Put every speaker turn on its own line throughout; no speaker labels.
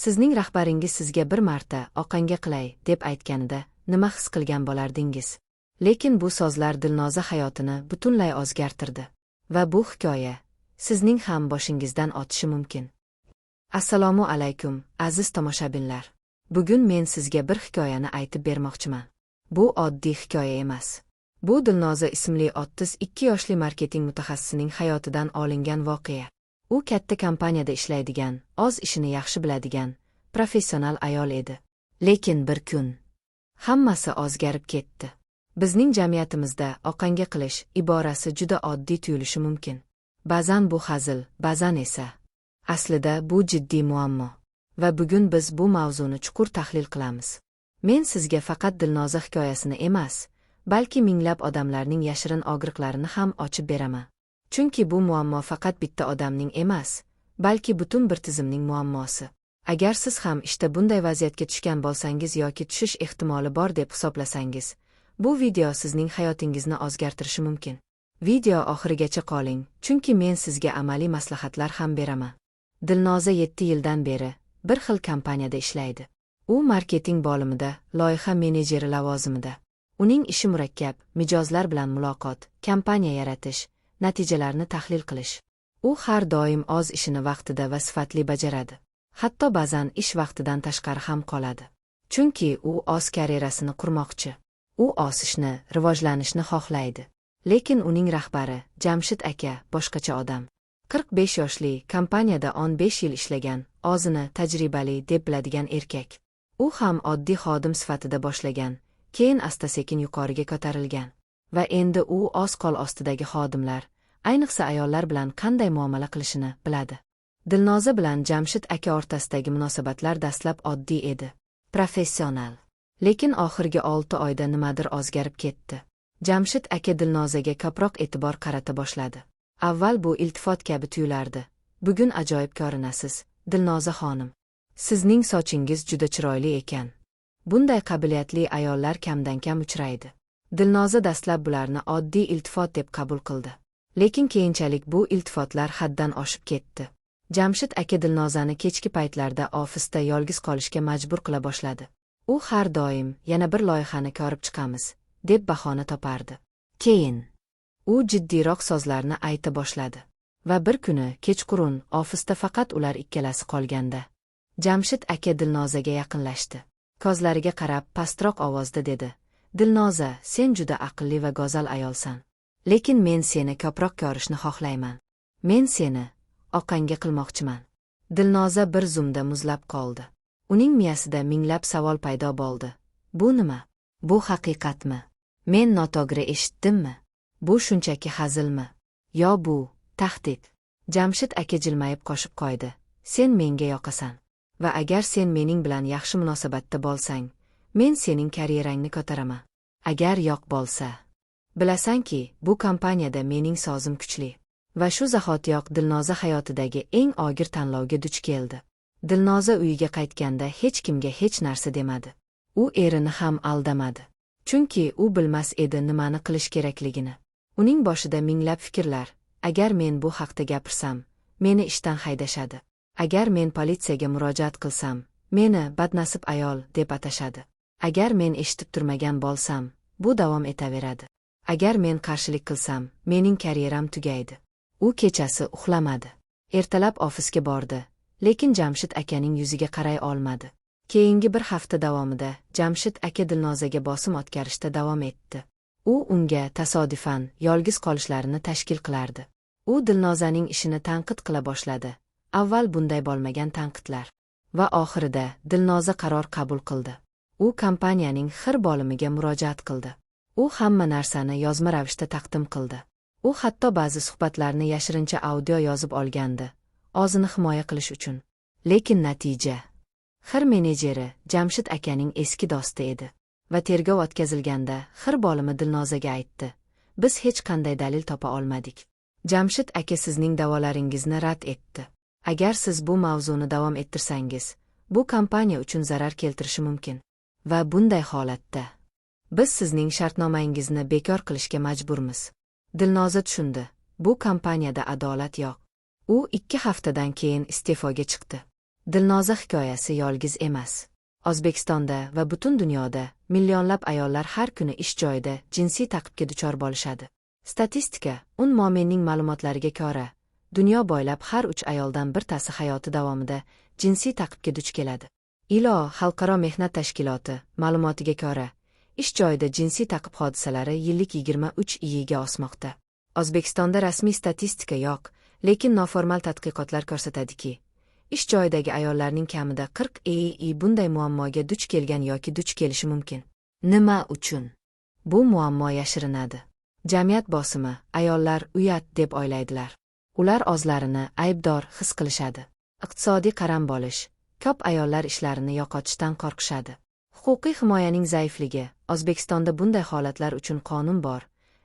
Sizning rahbaringiz sizga bir marta oqanga qilay deb aytganida nima his qilgan bo'lardingiz? Lekin bu so'zlar Dilnoza hayotini butunlay o'zgartirdi. Va bu hikoya sizning ham boshingizdan o'tishi mumkin. Assalomu alaykum, aziz tomoshabinlar. Bugun men sizga bir hikoyani aytib bermoqchiman. Bu oddiy hikoya emas. Bu Dilnoza ismli 32 yoshli marketing mutaxassisining hayotidan olingan voqea. U katta kompaniyada ishlaydigan, o'z ishini yaxshi biladigan, professional ayol edi. Lekin bir kun hammasi o'zgarib ketdi. Bizning jamiyatimizda oqanga qilish iborasi juda oddiy tuyulishi mumkin. Ba'zan bu hazil, ba'zan esa aslida bu jiddiy muammo. Va bugun biz bu mavzuni chuqur tahlil qilamiz. Men sizga faqat Dilnoza hikoyasini emas, balki minglab odamlarning yashirin og'riqlarini ham ochib beraman. Chunki bu muammo faqat bitta odamning emas, balki butun bir tizimning muammosi. Agar siz ham bunday vaziyatga tushgan bo'lsangiz yoki tushish ehtimoli bor deb hisoblasangiz, bu video sizning hayotingizni o'zgartirishi mumkin. Video oxirigacha qoling, chunki men sizga amaliy maslahatlar ham beraman. Dilnoza 7 yildan beri bir xil kompaniyada ishlaydi. U marketing bo'limida, loyiha menejeri lavozimida. Uning ishi murakkab, mijozlar bilan muloqot, kompaniya yaratish, natijalarni tahlil qilish. U har doim o'z ishini vaqtida va sifatli bajaradi. Hatto ba'zan ish vaqtidan tashqari ham qoladi. Chunki u o'z karyerasini qurmoqchi. U o'sishni, rivojlanishni xohlaydi. Lekin uning rahbari, Jamshid aka, boshqacha odam. 45 yoshli, kompaniyada 15 yil ishlagan, o'zini tajribali deb biladigan erkak. U ham oddiy xodim sifatida boshlagan, keyin asta-sekin yuqoriga ko'tarilgan. Va endi u o'z qo'l ostidagi xodimlar, ayniqsa ayollar bilan qanday muomala qilishini biladi. Dilnoza bilan Jamshid aka o'rtasidagi munosabatlar dastlab oddiy edi, professional. Lekin oxirgi 6 oyda nimadir o'zgarib ketdi. Jamshid aka Dilnozaga ko'proq e'tibor qarata boshladi. Avval bu iltifot kabi tuyulardi. Bugun ajoyib ko'rinasiz, Dilnoza xonim. Sizning sochingiz juda chiroyli ekan. Bunday qobiliyatli ayollar kamdan-kam uchraydi. Dilnoza dastlab bularni oddiy iltifot deb qabul qildi. Lekin keyinchalik bu iltifotlar haddan oshib ketdi. Jamshid aka Dilnozani kechki paytlarda ofisda yolg'iz qolishga majbur qila boshladi. U har doim yana bir loyihani ko'rib chiqamiz, deb bahona topardi. Keyin u jiddiyroq so'zlarni ayta boshladi. Va bir kuni kechqurun ofisda faqat ular ikkalasi qolganda, Jamshid aka Dilnozaga yaqinlashdi. Ko'zlariga qarab pastroq ovozda dedi: "Dilnoza, sen juda aqlli va go'zal ayolsan. Lekin men seni ko'proq ko'rishni xohlayman. Men seni oqanga qilmoqchiman." Dilnoza bir zumda muzlab qoldi. Uning miyasida minglab savol paydo bo'ldi. Bu nima? Bu haqiqatmi? Men noto'g'ri eshitdimmi? Bu shunchaki hazilmi? Yo bu tahdid? Jamshid aka jilmayib qo'shib qo'ydi: "Sen menga yoqasan. Va agar sen mening bilan yaxshi munosabatda bo'lsang, men sening karyerangni ko'taraman. Agar yo'q bo'lsa, bilasanki, bu kompaniyada mening sozim kuchli." Va shu zahotiyoq Dilnoza hayotidagi eng og'ir tanlovga duch keldi. Dilnoza uyiga qaytganda hech kimga hech narsa demadi. U erini ham aldamadi. Chunki u bilmas edi nimani qilish kerakligini. Uning boshida minglab fikrlar: agar men bu haqda gapirsam, meni ishdan haydashadi. Agar men politsiyaga murojaat qilsam, meni badnasib ayol deb atashadi. Agar men eshitib turmagan bo'lsam, bu davom etaveradi. Agar men qarshilik qilsam, mening karyeram tugaydi. U kechasi uxlamadi. Ertalab ofisga bordi, lekin Jamshid akaning yuziga qaray olmadi. Keyingi bir hafta davomida Jamshid aka Dilnozaga bosim o'tkazishda davom etdi. U unga tasodifan yolg'iz qolishlarini tashkil qilardi. U Dilnozaning ishini tanqid qila boshladi. Avval bunday bo'lmagan tanqidlar. Va oxirida Dilnoza qaror qabul qildi. U kompaniyaning xir bo'limiga murojaat qildi. U hamma narsani yozma ravishda taqdim qildi. U hatto ba'zi suhbatlarni yashirincha audio yozib olgandi, o'zini himoya qilish uchun. Lekin natija: xir menejeri Jamshid akaning eski do'sti edi. Va tergov o'tkazilganda xir bo'limi Dilnozaga aytdi: "Biz hech qanday dalil topa olmadik. Jamshid aka sizning da'volaringizni rad etdi. Agar siz bu mavzuni davom ettirsangiz, bu kompaniya uchun zarar keltirishi mumkin. Va bunday holatda biz sizning shartnomangizni bekor qilishga majburmiz." Dilnoza tushundi. Bu kompaniyada adolat yo'q. U 2 haftadan keyin iste'foga chiqdi. Dilnoza hikoyasi yolg'iz emas. O'zbekistonda va butun dunyoda millionlab ayollar har kuni ish joyida jinsiy ta'qibga duchor bo'lishadi. Statistika, Mo'minning ma'lumotlariga ko'ra, dunyo bo'ylab har 3 ayoldan birtasi hayoti davomida jinsiy ta'qibga duch keladi. ILO Xalqaro mehnat tashkiloti ma'lumotiga ko'ra, ish joyida jinsiy ta'qib hodisalari yillik 23 ga osmoqda. O'zbekistonda rasmiy statistika yo'q, lekin noformal tadqiqotlar ko'rsatadiki, ish joyidagi ayollarning kamida 40% bunday muammoga duch kelgan yoki duch kelishi mumkin. Nima uchun? Bu muammo yashirinadi. Jamiyat bosimi, ayollar uyat deb o'ylaydilar. Ular o'zlarini aybdor his qilishadi. Iqtisodiy qaram bo'lish, ko'p ayollar ishlarini yo'qotishdan qo'rqishadi. Huquqiy himoyaning zaifligi. O'zbekistonda bunday holatlar uchun qonun bor,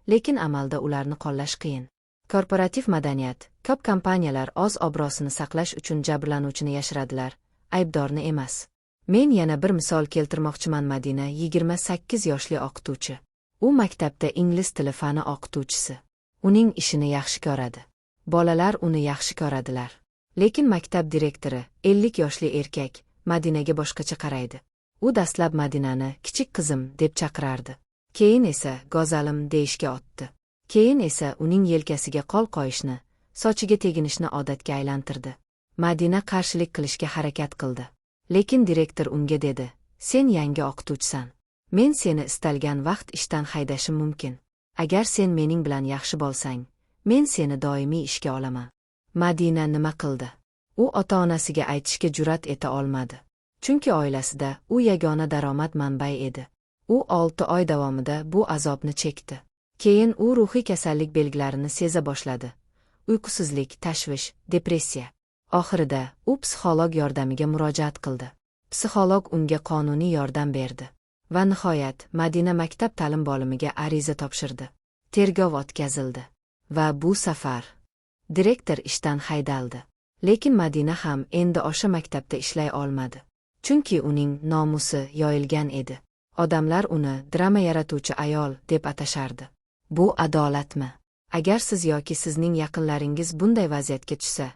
lekin amalda ularni qo'llash qiyin. Korporativ madaniyat. Ko'p kompaniyalar o'z obro'sini saqlash uchun jabrlanuvchini yashiradilar, aybdorni emas. Men yana bir misol keltirmoqchiman. Madina 28 yoshli o'qituvchi. U maktabda ingliz tili fani o'qituvchisi. Uning ishini yaxshi ko'radi. Bolalar uni yaxshi ko'radilar. Lekin maktab direktori, 50 yoshli erkak, Madinaga boshqacha qaraydi. U dastlab Madinani kichik qizim deb chaqirardi. Keyin esa go'zalim deyishga o'tdi. Keyin esa uning yelkasiga qo'l qo'yishni, sochiga teginishni odatga aylantirdi. Madina qarshilik qilishga harakat qildi. Lekin direktor unga dedi: "Sen yangi o'qituvchisan. Men seni istalgan vaqt ishdan haydashim mumkin. Agar sen mening bilan yaxshi bo'lsang, men seni doimiy ishga olaman." Madina nima qildi? U ota-onasiga aytishga jur'at eta olmadi. Chunki oilasida u yagona daromad manbai edi. U 6 oy davomida bu azobni chekdi. Keyin u ruhiy kasallik belgilarini seza boshladi. Uyqusizlik, tashvish, depressiya. Oxirida u psixolog yordamiga murojaat qildi. Psixolog unga qonuniy yordam berdi. Va nihoyat Madina maktab ta'lim bo'limiga ariza topshirdi. Tergov o'tkazildi. Va bu safar direktor ishdan haydaldi. Lekin Madina ham endi o'sha maktabda ishlay olmadi. Chunki uning nomusi yoyilgan edi. Odamlar uni drama yaratuvchi ayol deb atashardi. Bu adolatmi? Agar siz yoki sizning yaqinlaringiz bunday vaziyatga tushsa,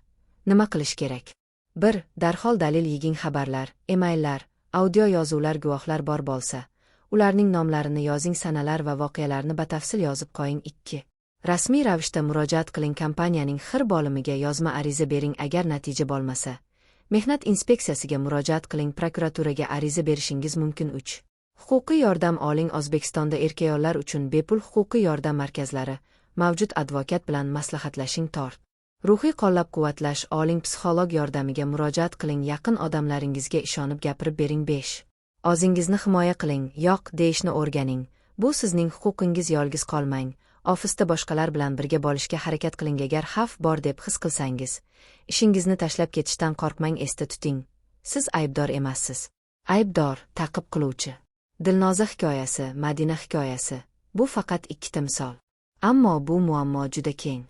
nima qilish kerak? 1. Darhol dalil yig'ing. Xabarlar, emaillar, audio yozuvlar, guvohlar bor bo'lsa, ularning nomlarini yozing, sanalar va voqealarni batafsil yozib qo'ying. 2. Rasmiy ravishda murojaat qiling. Kompaniyaning xir bo'limiga yozma ariza bering. Agar natija bo'lmasa, mehnat inspeksiyasiga murojaat qiling. Prokuraturaga ariza berishingiz mumkin. 3. Huquqiy yordam oling. O'zbekistonda erkaklar uchun bepul huquqiy yordam markazlari mavjud. Advokat bilan maslahatlashing. 4. Ruhiy qo'llab-quvvatlash oling. Psixolog yordamiga murojaat qiling. Yaqin odamlaringizga ishonib gapirib bering. 5. O'zingizni himoya qiling. Yo'q deyishni o'rganing. Bu sizning huquqingiz. Yolg'iz qolmang. Ofisda boshqalar bilan birga bo'lishga harakat qiling. Agar xavf bor deb his qilsangiz, ishingizni tashlab ketishdan qo'rqmang. Esda tuting, siz aybdor emassiz. Aybdor ta'qib qiluvchi. Dilnoza hikoyasi, Madina hikoyasi. Bu faqat 2ta misol. Ammo bu muammo juda keng.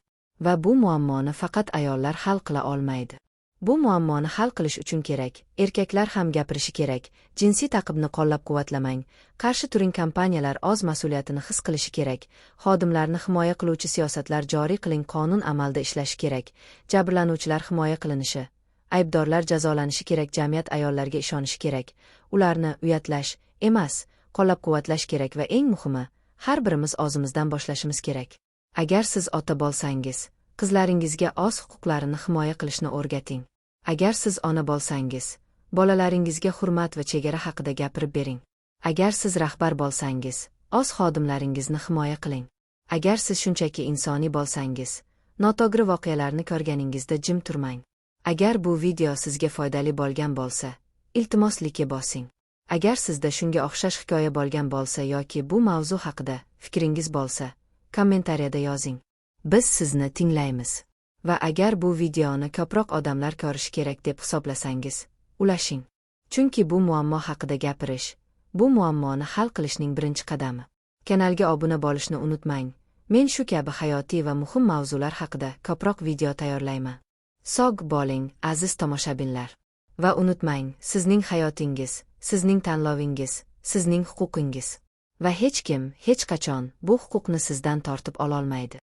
Va bu muammoni faqat ayollar hal qila olmaydi. Bu muammoni hal qilish uchun kerak, erkaklar ham gapirishi kerak. Jinsiy ta'qibni qo'llab-quvvatlamang, qarshi turing. Kompaniyalar o'z mas'uliyatini his qilishi kerak. Xodimlarni himoya qiluvchi siyosatlar joriy qiling. Qonun amalda ishlashi kerak. Jabrlanuvchilar himoya qilinishi, aybdorlar jazolanishi kerak. Jamiyat ayollarga ishonishi kerak. Ularni uyatlash emas, qo'llab-quvvatlash kerak va eng muhimi, har birimiz o'zimizdan boshlashimiz kerak. Agar siz ota bo'lsangiz, qizlaringizga o'z huquqlarini himoya qilishni o'rgating. Agar siz ona bo'lsangiz, bolalaringizga hurmat va chegara haqida gapirib bering. Agar siz rahbar bo'lsangiz, o'z xodimlaringizni himoya qiling. Agar siz shunchaki insoniy bo'lsangiz, noto'g'ri voqealarni ko'rganingizda jim turmang. Agar bu video sizga foydali bo'lgan bo'lsa, iltimos likka bosing. Agar sizda shunga o'xshash hikoya bo'lgan bo'lsa yoki bu mavzu haqida fikringiz bo'lsa, kommentariyada yozing. Biz sizni tinglaymiz. Va agar bu videoni ko'proq odamlar ko'rishi kerak deb hisoblasangiz, ulashing. Chunki bu muammo haqida gapirish, bu muammoni hal qilishning birinchi qadami. Kanalga obuna bo'lishni unutmang. Men shu kabi hayotiy va muhim mavzular haqida ko'proq video tayyorlayman. Sog' bo'ling, aziz tomoshabinlar. Va unutmang, sizning hayotingiz, sizning tanlovingiz, sizning huquqingiz. Va hech kim, hech qachon bu huquqni sizdan tortib ololmaydi.